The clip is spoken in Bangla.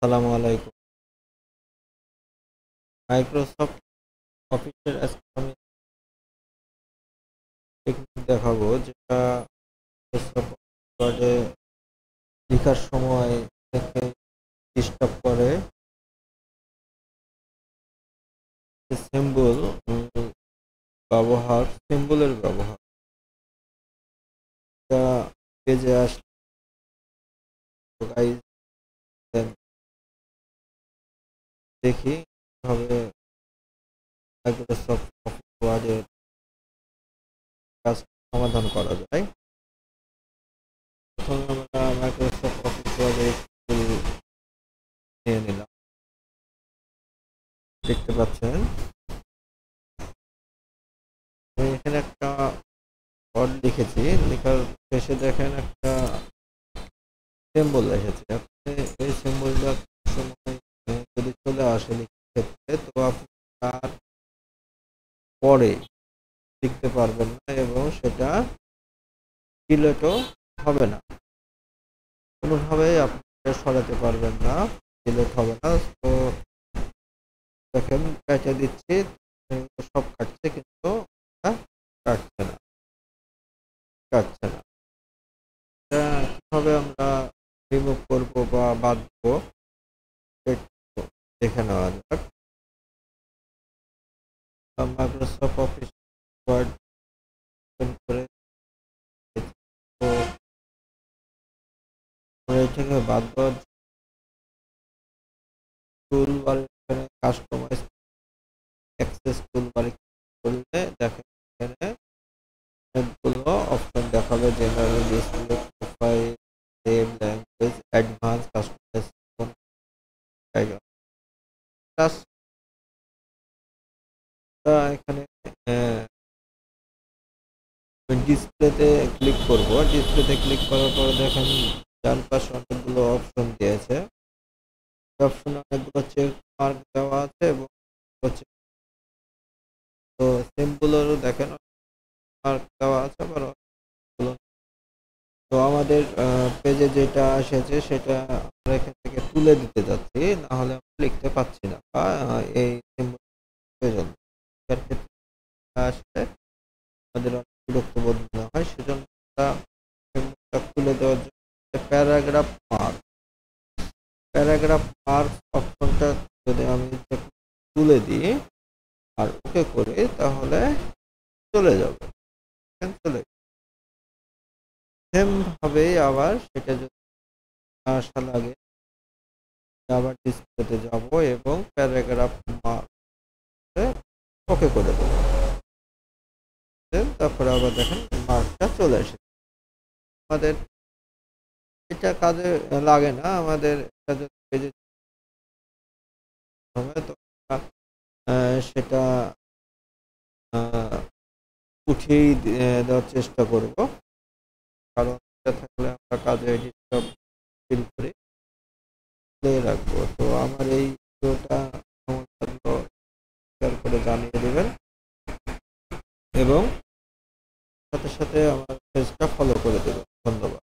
আসসালামু আলাইকুম। মাইক্রোসফট অফিসের আজকে আমি টেকনিক দেখাবো, যেটা মাইক্রোসফট ওয়ার্ডে লেখার সময় থেকে ডিস্টার্ব করে। সিম্বল সিম্বলের ব্যবহার এটা পেজে আসলে guys, then দেখি কিভাবে মাইক্রোসফট অফিস ওয়ার্ডের কাজ সমাধান করা যায়। প্রথমে আমরা মাইক্রোসফট অফিস ওয়ার্ডের নিয়ে নিলাম, দেখতে পাচ্ছেন আমি এখানে একটা ওয়ার্ড লিখেছি, লেখার শেষে দেখেন একটা সিম্বল এসেছে। আপনি এই সিম্বলটা সময় যদি চলে আসে লিখার ক্ষেত্রে, তো আপনি তার পরে লিখতে পারবেন না এবং সেটা ডিলেটও হবে না, কোনোভাবেই আপনি সরাতে পারবেন না, ডিলেট হবে না। তো দেখেন কেটে দিচ্ছি, সব কাটছে কিন্তু কাটছে না কাটছে না। এটা কিভাবে আমরা রিমুভ করবো বা বাদ দেবো দেখে নেওয়া যাক। মাইক্রোসফট অফিস ওয়ার্ড ওপেন করে, তো আমরা এটাকে বাদ দেওয়ার টুল বারে এখানে কাস্টমাইজ অ্যাক্সেস টুল বারে করলে দেখেন এখানে অনেকগুলো অপশন দেখাবে: general, display, profile, save, language, advance, customise. এখানে ডিসপ্লেতে ক্লিক করব। ডিসপ্লেতে ক্লিক করার পরে দেখেন ডান পাশে অনেকগুলো অপশন দিয়েছে। অপশনে অনেকগুলো চেক মার্ক দেওয়া আছে এবং তো সিম্বলেরও দেখেন মার্ক দেওয়া আছে, আবার অনেকগুলো। তো আমাদের পেজে যেটা এসেছে সেটা আমরা এখান থেকে তুলে দিতে যাচ্ছি, না হলে আমরা লিখতে পাচ্ছি না, বা এই সিম্বল প্রয়োজন এর ক্ষেত্রে আসলে আমাদের অনেক বিরক্ত বোধ মনে হয়। সেজন্য আমরা সিম্বলটা তুলে দেওয়ার জন্য প্যারাগ্রাফ মার্কস অপশনটা যদি আমি তুলে দিই আর ওকে করে, তাহলে চলে যাবে, চলে সেম ভাবে। আবার সেটা যদি আসা লাগে, আবার ডিসপ্লেতে যাব এবং প্যারাগ্রাফ মার্কসে ওকে করে দেবো। তারপরে আবার দেখেন মার্কটা চলে এসেছে। আমাদের এটা কাজে লাগে না, আমাদের এটা যদি পেজে হবে তো সেটা উঠিয়েই দেওয়ার চেষ্টা করব, কারণ এটা থাকলে আমরা কাজে ডিস্টার্ব ফিল করি, রাখবো। তো আমার এই ভিডিওটা কেমন লাগলো শেয়ার করে জানিয়ে দেবেন এবং সাথে সাথে আমার পেজটা ফলো করে দেবেন। ধন্যবাদ।